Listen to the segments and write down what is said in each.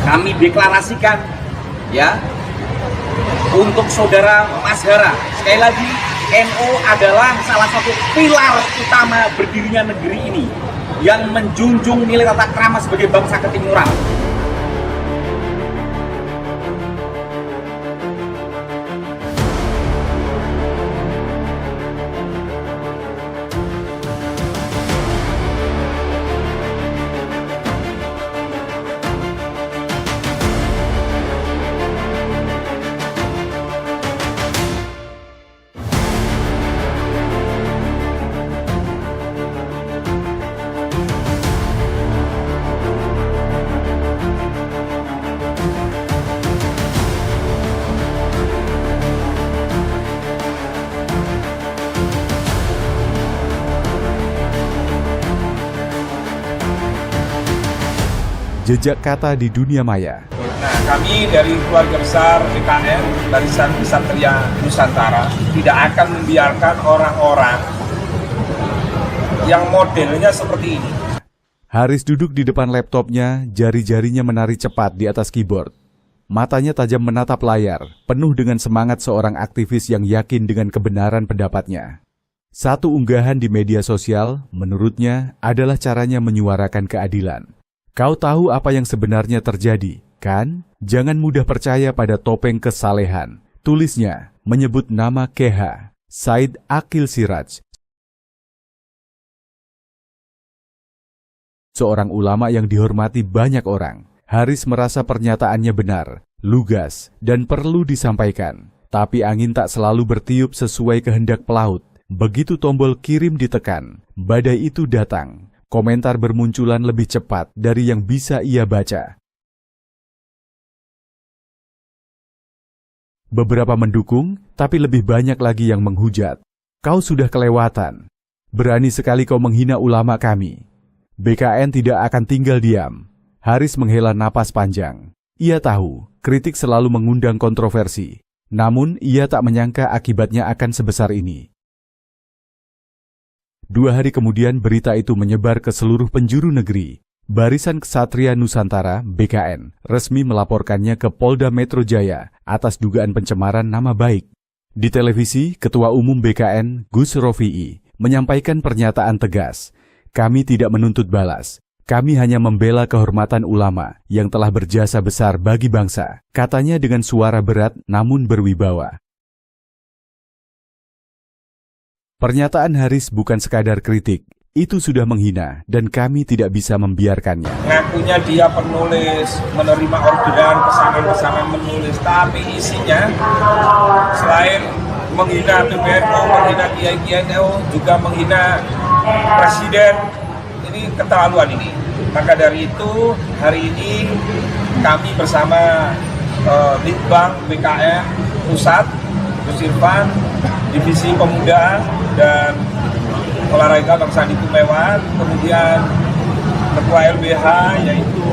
kami deklarasikan ya untuk saudara Mas Hara. Sekali lagi, NU adalah salah satu pilar utama berdirinya negeri ini yang menjunjung nilai tata krama sebagai bangsa ketimuran. Jejak kata di dunia maya. Nah, kami dari keluarga besar BKN, Barisan Ksatria Nusantara, tidak akan membiarkan orang-orang yang modelnya seperti ini. Haris duduk di depan laptopnya, jari-jarinya menari cepat di atas keyboard. Matanya tajam menatap layar, penuh dengan semangat seorang aktivis yang yakin dengan kebenaran pendapatnya. Satu unggahan di media sosial, menurutnya, adalah caranya menyuarakan keadilan. Kau tahu apa yang sebenarnya terjadi, kan? Jangan mudah percaya pada topeng kesalehan. Tulisnya menyebut nama KH, Said Aqil Siraj. Seorang ulama yang dihormati banyak orang. Haris merasa pernyataannya benar, lugas, dan perlu disampaikan. Tapi angin tak selalu bertiup sesuai kehendak pelaut. Begitu tombol kirim ditekan, badai itu datang. Komentar bermunculan lebih cepat dari yang bisa ia baca. Beberapa mendukung, tapi lebih banyak lagi yang menghujat. Kau sudah kelewatan. Berani sekali kau menghina ulama kami. BKN tidak akan tinggal diam. Haris menghela napas panjang. Ia tahu, kritik selalu mengundang kontroversi. Namun, ia tak menyangka akibatnya akan sebesar ini. 2 hari kemudian berita itu menyebar ke seluruh penjuru negeri. Barisan Ksatria Nusantara, BKN, resmi melaporkannya ke Polda Metro Jaya atas dugaan pencemaran nama baik. Di televisi, Ketua Umum BKN, Gus Rofi'i, menyampaikan pernyataan tegas. Kami tidak menuntut balas. Kami hanya membela kehormatan ulama yang telah berjasa besar bagi bangsa, katanya dengan suara berat namun berwibawa. Pernyataan Haris bukan sekadar kritik, itu sudah menghina dan kami tidak bisa membiarkannya. Ngakunya dia penulis, menerima orderan, pesanan-pesanan menulis, tapi isinya selain menghina PBNU, menghina Kiai-Kiai NU, juga menghina Presiden. Ini keterlaluan ini. Maka dari itu, hari ini kami bersama Litbang BKN Pusat, Gus Irfan, Divisi Pemuda dan Olahraga Bang Sandi Tumewan, kemudian Ketua LBH yaitu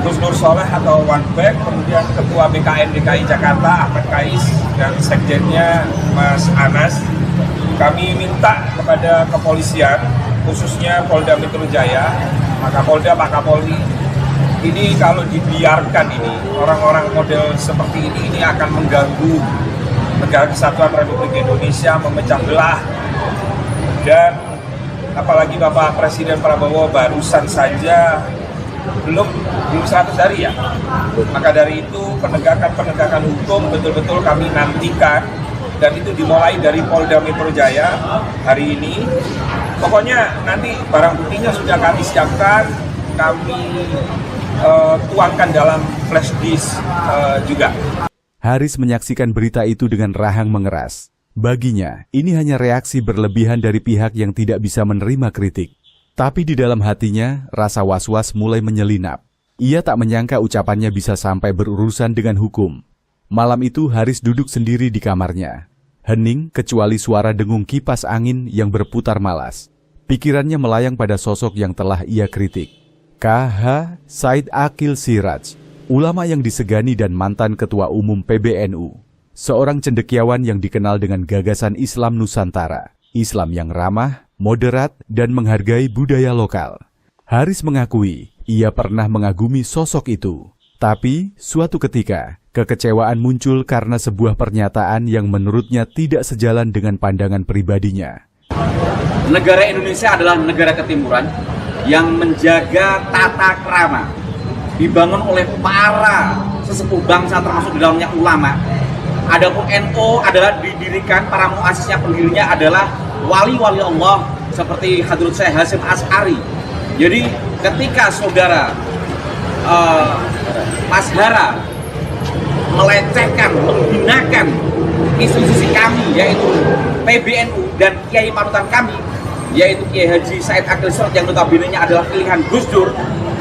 Gus Nur Soleh atau One Back, kemudian Ketua BKN DKI Jakarta Ahmad Kais dan Sekjennya Mas Anas. Kami minta kepada kepolisian, khususnya Polda Metro Jaya, Pak Kapolda, Pak Kapolri, ini kalau dibiarkan ini, orang-orang model seperti ini akan mengganggu Negara Kesatuan Republik Indonesia, memecah belah. Dan apalagi Bapak Presiden Prabowo barusan saja belum 100 hari ya. Maka dari itu penegakan hukum betul-betul kami nantikan, dan itu dimulai dari Polda Metro Jaya hari ini. Pokoknya nanti barang buktinya sudah kami siapkan, kami tuangkan dalam flash disk juga. Haris menyaksikan berita itu dengan rahang mengeras. Baginya, ini hanya reaksi berlebihan dari pihak yang tidak bisa menerima kritik. Tapi di dalam hatinya, rasa was-was mulai menyelinap. Ia tak menyangka ucapannya bisa sampai berurusan dengan hukum. Malam itu Haris duduk sendiri di kamarnya. Hening kecuali suara dengung kipas angin yang berputar malas. Pikirannya melayang pada sosok yang telah ia kritik. KH Said Aqil Siraj, ulama yang disegani dan mantan Ketua Umum PBNU. Seorang cendekiawan yang dikenal dengan gagasan Islam Nusantara. Islam yang ramah, moderat, dan menghargai budaya lokal. Haris mengakui ia pernah mengagumi sosok itu. Tapi, suatu ketika, kekecewaan muncul karena sebuah pernyataan yang menurutnya tidak sejalan dengan pandangan pribadinya. Negara Indonesia adalah negara ketimuran yang menjaga tata krama, dibangun oleh para sesepuh bangsa termasuk di dalamnya ulama. Adapun NU adalah didirikan, para muasisnya, pendirinya adalah wali-wali Allah seperti Hadrat Syekh Hasyim Asy'ari. Jadi ketika saudara Mas Hara melecehkan, menghinakan institusi kami yaitu PBNU dan kiai panutan kami yaitu Kiai Haji Said Akil Sirot yang notabene-nya adalah pilihan Gus Dur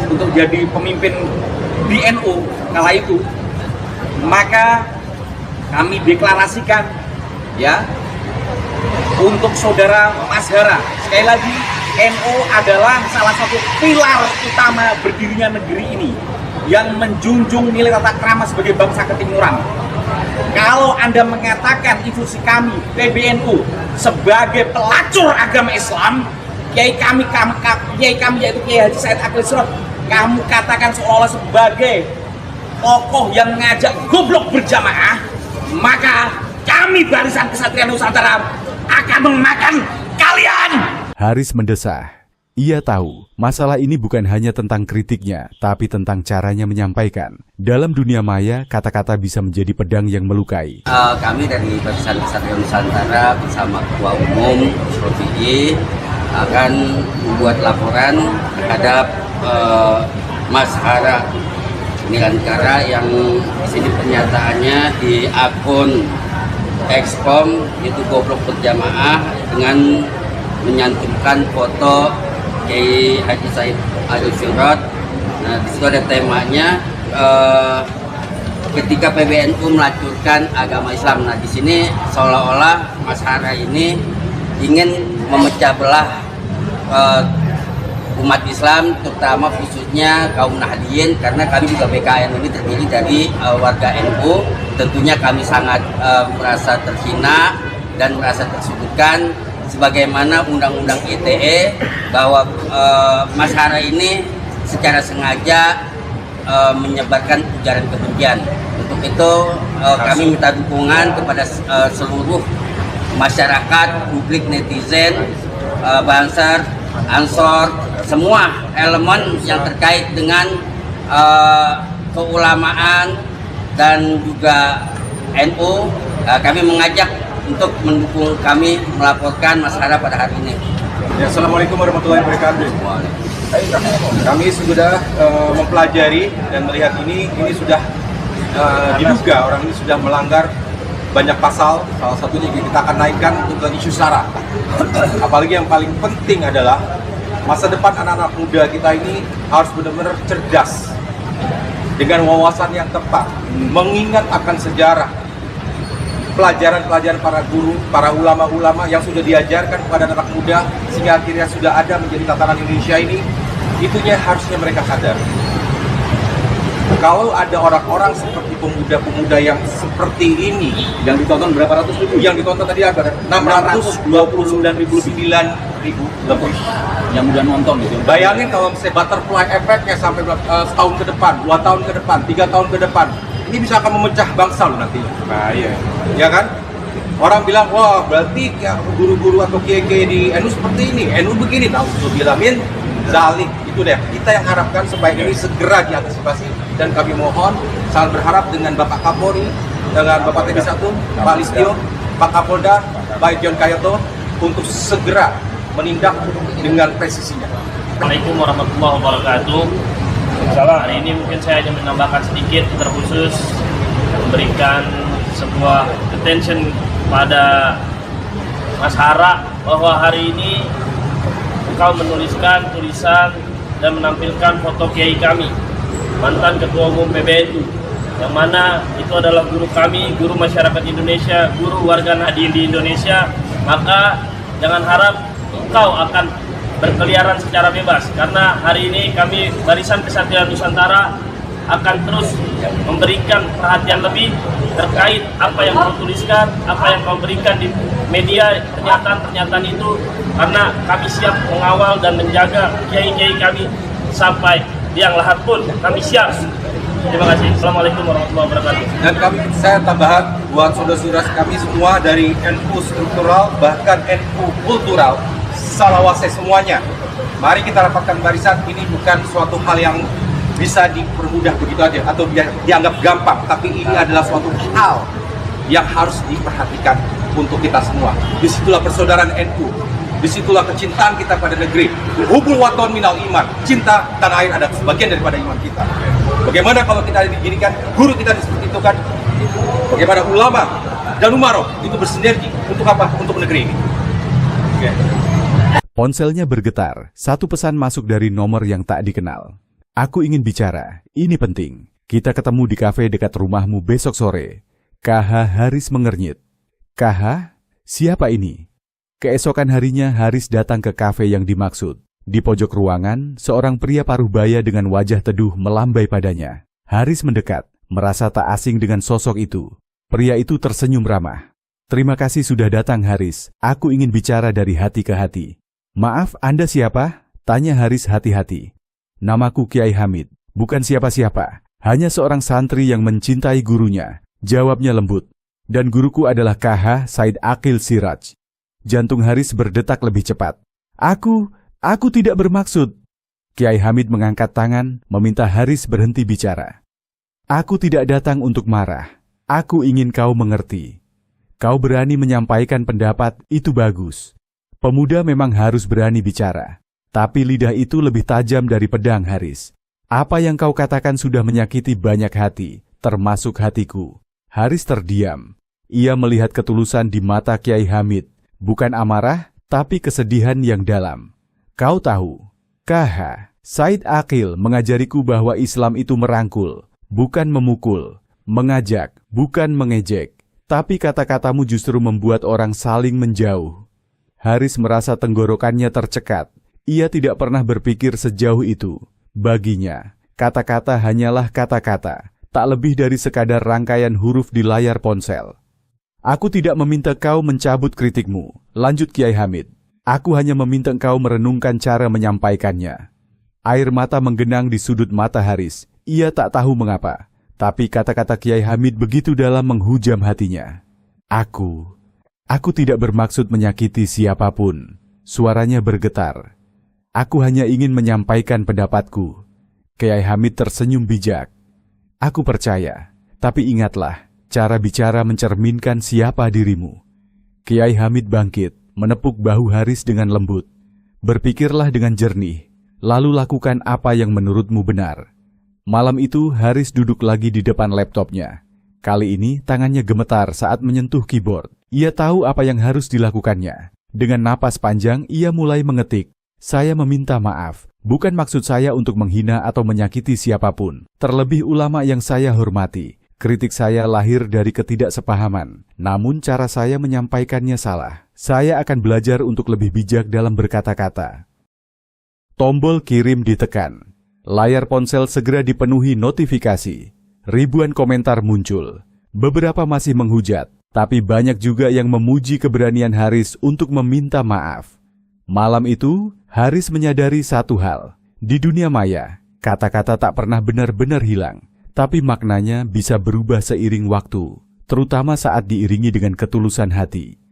untuk jadi pemimpin di NU kala itu, maka kami deklarasikan ya untuk saudara Mas Hara. Sekali lagi, NU adalah salah satu pilar utama berdirinya negeri ini yang menjunjung nilai tata krama sebagai bangsa ketimuran. Kalau Anda mengatakan institusi kami PBNU sebagai pelacur agama Islam, kiai kami yaitu Kiai Haji Said Akil Sirot, kamu katakan seolah-olah sebagai tokoh yang ngajak goblok berjamaah, maka kami Barisan Kesatria Nusantara akan memakan kalian. Haris mendesah. Ia tahu masalah ini bukan hanya tentang kritiknya, tapi tentang caranya menyampaikan. Dalam dunia maya, kata-kata bisa menjadi pedang yang melukai. Kami dari Barisan Kesatria Nusantara bersama Ketua Umum Rofi'i akan membuat laporan terhadap Mas Hara Nirantara yang di sini pernyataannya di akun Xcom itu goblok berjamaah dengan menyantumkan foto Kiai Haji Said Akil Sirot. Nah, di situ ada temanya ketika PBNU melacurkan agama Islam. Nah, di sini seolah-olah Mas Hara ini ingin memecah belah umat Islam, terutama khususnya kaum Nahdliyin, karena kami juga BKN ini terdiri dari warga NU. Tentunya kami sangat merasa terhina dan merasa tersudutkan sebagaimana Undang-Undang ITE bahwa Mas Hara ini secara sengaja menyebarkan ujaran kebencian. Untuk itu kami minta dukungan kepada seluruh masyarakat, publik, netizen, Banser, Ansor, semua elemen yang terkait dengan keulamaan dan juga NU. Kami mengajak untuk mendukung kami melaporkan Mas Hara pada hari ini. Ya, Assalamualaikum warahmatullahi wabarakatuh. Kami sudah mempelajari dan melihat ini sudah diduga orang ini sudah melanggar banyak pasal. Salah satunya kita akan naikkan untuk ke isu SARA. Apalagi yang paling penting adalah masa depan anak-anak muda kita ini harus benar-benar cerdas dengan wawasan yang tepat, mengingat akan sejarah, pelajaran-pelajaran para guru, para ulama-ulama yang sudah diajarkan kepada anak muda sehingga akhirnya sudah ada menjadi tatanan Indonesia ini. Itunya harusnya mereka sadar. Kalau ada orang-orang seperti pemuda-pemuda yang seperti ini Yang ditonton berapa ratus ribu? yang ditonton tadi ada 629.000 lebih yang udah nonton gitu. Bayangin kalau misalnya butterfly efeknya sampai setahun ke depan, 2 tahun ke depan, 3 tahun ke depan, ini bisa akan memecah bangsa loh nanti. Nah iya, ya kan? Orang bilang, wah berarti ya, guru-guru atau kiai-kiai di NU seperti ini, NU begini, tahu bilangin zalik. Itu deh, kita yang harapkan supaya ini segera diantisipasi, dan kami mohon, sangat berharap dengan Bapak Kapolri, dengan Bapak TB1, Pak Listio, Pak Kapolda, Pak John Kayoto, untuk segera menindak dengan presisinya. Assalamualaikum warahmatullahi wabarakatuh. Hari ini mungkin saya hanya menambahkan sedikit, terkhusus memberikan sebuah attention pada Mas Hara bahwa hari ini engkau menuliskan tulisan dan menampilkan foto kiai kami, mantan Ketua Umum PBNU, yang mana itu adalah guru kami, guru masyarakat Indonesia, guru warga Nahdliyin di Indonesia. Maka jangan harap engkau akan berkeliaran secara bebas, karena hari ini kami Barisan Kesatria Nusantara akan terus memberikan perhatian lebih terkait apa yang kau tuliskan, apa yang kau berikan di media, pernyataan-pernyataan itu, karena kami siap mengawal dan menjaga kiai-kiai kami sampai liang lahat pun kami siap. Terima kasih. Assalamualaikum warahmatullahi wabarakatuh. Dan saya tambahan buat saudara-saudara kami semua dari NU struktural bahkan NU kultural, salawase semuanya. Mari kita rapatkan barisan. Ini bukan suatu hal yang bisa dipermudah begitu aja atau dianggap gampang, tapi ini adalah suatu hal yang harus diperhatikan untuk kita semua. Disitulah persaudaraan NU, disitulah kecintaan kita pada negeri. Hubul waton minal iman, cinta tanah air adalah sebagian daripada iman kita. Bagaimana kalau kita diginikan, guru kita seperti itu kan? Bagaimana ulama dan umaroh itu bersinergi untuk apa? Untuk negeri ini. Oke. Ponselnya bergetar, satu pesan masuk dari nomor yang tak dikenal. Aku ingin bicara, ini penting. Kita ketemu di kafe dekat rumahmu besok sore. KH Haris mengernyit. KH? Siapa ini? Keesokan harinya Haris datang ke kafe yang dimaksud. Di pojok ruangan, seorang pria paruh baya dengan wajah teduh melambai padanya. Haris mendekat, merasa tak asing dengan sosok itu. Pria itu tersenyum ramah. Terima kasih sudah datang Haris, aku ingin bicara dari hati ke hati. Maaf, Anda siapa? Tanya Haris hati-hati. Namaku Kiai Hamid, bukan siapa-siapa, hanya seorang santri yang mencintai gurunya, jawabnya lembut. Dan guruku adalah KH Said Aqil Siraj. Jantung Haris berdetak lebih cepat. Aku tidak bermaksud. Kiai Hamid mengangkat tangan, meminta Haris berhenti bicara. Aku tidak datang untuk marah, aku ingin kau mengerti. Kau berani menyampaikan pendapat, itu bagus. Pemuda memang harus berani bicara. Tapi lidah itu lebih tajam dari pedang, Haris. Apa yang kau katakan sudah menyakiti banyak hati, termasuk hatiku. Haris terdiam. Ia melihat ketulusan di mata Kiai Hamid. Bukan amarah, tapi kesedihan yang dalam. Kau tahu, KH, Said Aqil mengajariku bahwa Islam itu merangkul, bukan memukul. Mengajak, bukan mengejek. Tapi kata-katamu justru membuat orang saling menjauh. Haris merasa tenggorokannya tercekat. Ia tidak pernah berpikir sejauh itu. Baginya, kata-kata hanyalah kata-kata, tak lebih dari sekadar rangkaian huruf di layar ponsel. Aku tidak meminta kau mencabut kritikmu, lanjut Kiai Hamid. Aku hanya meminta kau merenungkan cara menyampaikannya. Air mata menggenang di sudut mata Haris. Ia tak tahu mengapa, tapi kata-kata Kiai Hamid begitu dalam menghujam hatinya. Aku tidak bermaksud menyakiti siapapun. Suaranya bergetar. Aku hanya ingin menyampaikan pendapatku. Kiai Hamid tersenyum bijak. Aku percaya, tapi ingatlah, cara bicara mencerminkan siapa dirimu. Kiai Hamid bangkit, menepuk bahu Haris dengan lembut. Berpikirlah dengan jernih, lalu lakukan apa yang menurutmu benar. Malam itu Haris duduk lagi di depan laptopnya. Kali ini tangannya gemetar saat menyentuh keyboard. Ia tahu apa yang harus dilakukannya. Dengan napas panjang ia mulai mengetik. Saya meminta maaf, bukan maksud saya untuk menghina atau menyakiti siapapun, terlebih ulama yang saya hormati. Kritik saya lahir dari ketidaksepahaman, namun cara saya menyampaikannya salah. Saya akan belajar untuk lebih bijak dalam berkata-kata. Tombol kirim ditekan. Layar ponsel segera dipenuhi notifikasi. Ribuan komentar muncul. Beberapa masih menghujat, tapi banyak juga yang memuji keberanian Haris untuk meminta maaf. Malam itu, Haris menyadari satu hal. Di dunia maya, kata-kata tak pernah benar-benar hilang, tapi maknanya bisa berubah seiring waktu, terutama saat diiringi dengan ketulusan hati.